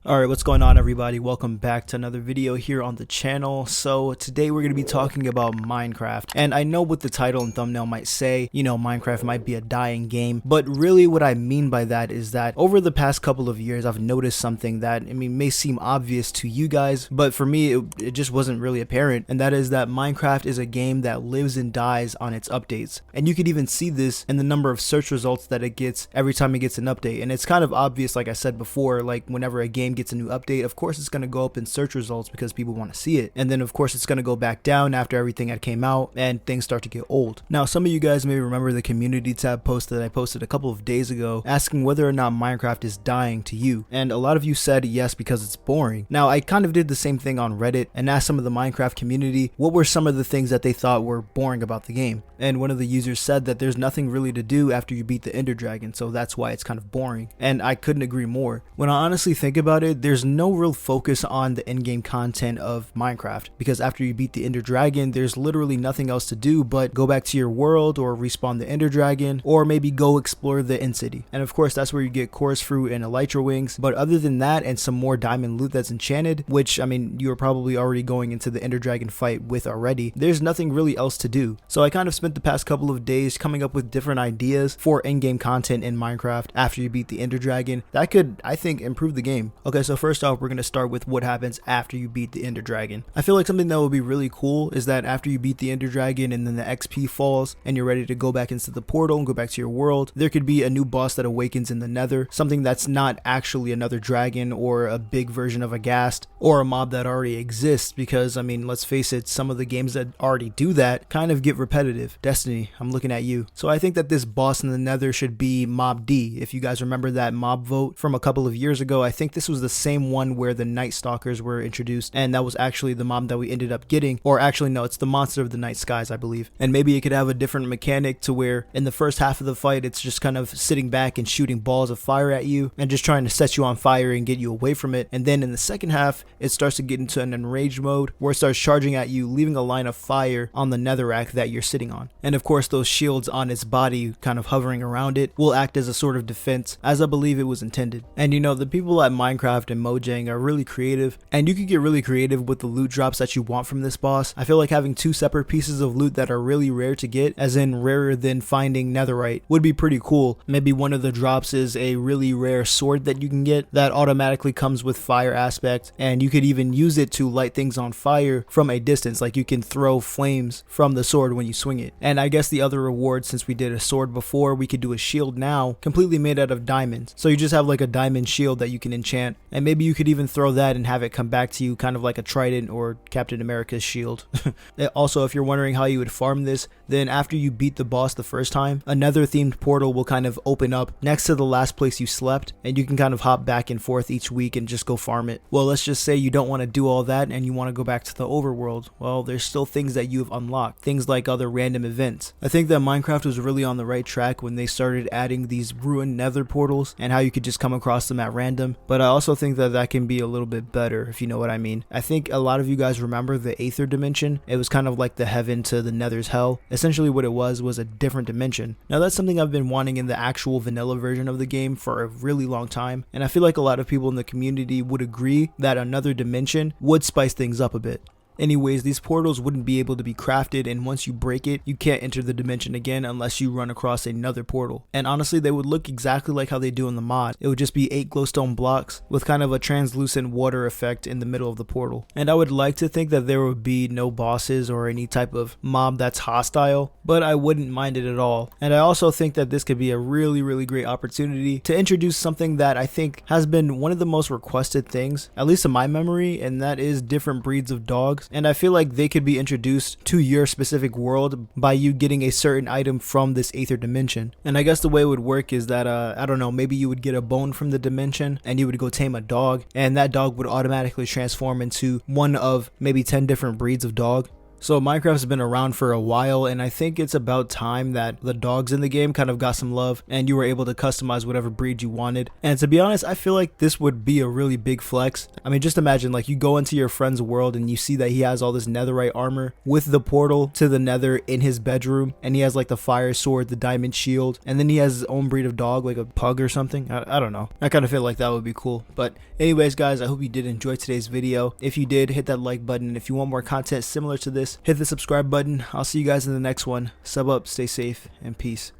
Alright, what's going on everybody? Welcome back to another video here on the channel. So today we're going to be talking about Minecraft. And I know what the title and thumbnail might say, you know, Minecraft might be a dying game. But really what I mean by that is that over the past couple of years I've noticed something that, may seem obvious to you guys, but for me it just wasn't really apparent. And that is that Minecraft is a game that lives and dies on its updates. And you could even see this in the number of search results that it gets every time it gets an update. And it's kind of obvious, like I said before, like whenever a game gets a new update, of course it's going to go up in search results because people want to see it, and then of course it's going to go back down after everything had came out and things start to get old. Now some of you guys may remember the community tab post that I posted a couple of days ago asking whether or not Minecraft is dying to you, and a lot of you said yes because it's boring. Now I kind of did the same thing on Reddit and asked some of the Minecraft community what were some of the things that they thought were boring about the game, and one of the users said that there's nothing really to do after you beat the Ender Dragon, so that's why it's kind of boring, and I couldn't agree more. When I honestly think about it, there's no real focus on the in-game content of Minecraft, because after you beat the Ender Dragon there's literally nothing else to do but go back to your world or respawn the Ender Dragon, or maybe go explore the End City, and of course that's where you get Chorus Fruit and Elytra Wings. But other than that and some more diamond loot that's enchanted, which you're probably already going into the Ender Dragon fight with already, there's nothing really else to do. So I kind of spent the past couple of days coming up with different ideas for in-game content in Minecraft after you beat the Ender Dragon that could, I think, improve the game. Okay, so first off we're going to start with what happens after you beat the Ender Dragon. I feel like something that would be really cool is that after you beat the Ender Dragon and then the XP falls and you're ready to go back into the portal and go back to your world, there could be a new boss that awakens in the Nether, something that's not actually another dragon or a big version of a ghast or a mob that already exists, because let's face it, some of the games that already do that kind of get repetitive. Destiny, I'm looking at you. So I think that this boss in the Nether should be Mob D. If you guys remember that mob vote from a couple of years ago, I think this was the same one where the Night Stalkers were introduced, and that was actually the mob that we ended up getting, or actually no, it's the Monster of the Night Skies, I believe. And maybe it could have a different mechanic to where in the first half of the fight it's just kind of sitting back and shooting balls of fire at you and just trying to set you on fire and get you away from it, and then in the second half it starts to get into an enraged mode where it starts charging at you, leaving a line of fire on the netherrack that you're sitting on. And of course those shields on its body kind of hovering around it will act as a sort of defense, as I believe it was intended. And the people at Minecraft and Mojang are really creative, and you can get really creative with the loot drops that you want from this boss. I feel like having two separate pieces of loot that are really rare to get, as in rarer than finding netherite, would be pretty cool. Maybe one of the drops is a really rare sword that you can get that automatically comes with fire aspect, and you could even use it to light things on fire from a distance, like you can throw flames from the sword when you swing it. And I guess the other reward, since we did a sword before, we could do a shield now completely made out of diamonds, so you just have like a diamond shield that you can enchant, and maybe you could even throw that and have it come back to you kind of like a trident or Captain America's shield. Also, if you're wondering how you would farm this, then after you beat the boss the first time, another themed portal will kind of open up next to the last place you slept, and you can kind of hop back and forth each week and just go farm it. Well, let's just say you don't want to do all that and you want to go back to the overworld. Well, there's still things that you have unlocked, things like other random events. I think that Minecraft was really on the right track when they started adding these ruined nether portals and how you could just come across them at random, but I also think that that can be a little bit better, if you know what I mean. I think a lot of you guys remember the Aether Dimension. It was kind of like the heaven to the nether's hell. Essentially what it was a different dimension. Now that's something I've been wanting in the actual vanilla version of the game for a really long time, and I feel like a lot of people in the community would agree that another dimension would spice things up a bit. Anyways, these portals wouldn't be able to be crafted, and once you break it, you can't enter the dimension again unless you run across another portal. And honestly, they would look exactly like how they do in the mod. It would just be 8 glowstone blocks with kind of a translucent water effect in the middle of the portal. And I would like to think that there would be no bosses or any type of mob that's hostile, but I wouldn't mind it at all. And I also think that this could be a really great opportunity to introduce something that I think has been one of the most requested things, at least in my memory, and that is different breeds of dogs. And I feel like they could be introduced to your specific world by you getting a certain item from this Aether Dimension. And I guess the way it would work is that, I don't know, maybe you would get a bone from the dimension and you would go tame a dog, and that dog would automatically transform into one of maybe 10 different breeds of dog. So Minecraft has been around for a while, and I think it's about time that the dogs in the game kind of got some love and you were able to customize whatever breed you wanted. And to be honest, I feel like this would be a really big flex. I mean, just imagine like you go into your friend's world and you see that he has all this netherite armor with the portal to the nether in his bedroom, and he has like the fire sword, the diamond shield, and then he has his own breed of dog, like a pug or something. I don't know. I kind of feel like that would be cool. But anyways guys, I hope you did enjoy today's video. If you did, hit that like button, and if you want more content similar to this, hit the subscribe button. I'll see you guys in the next one. Sub up, stay safe, and peace.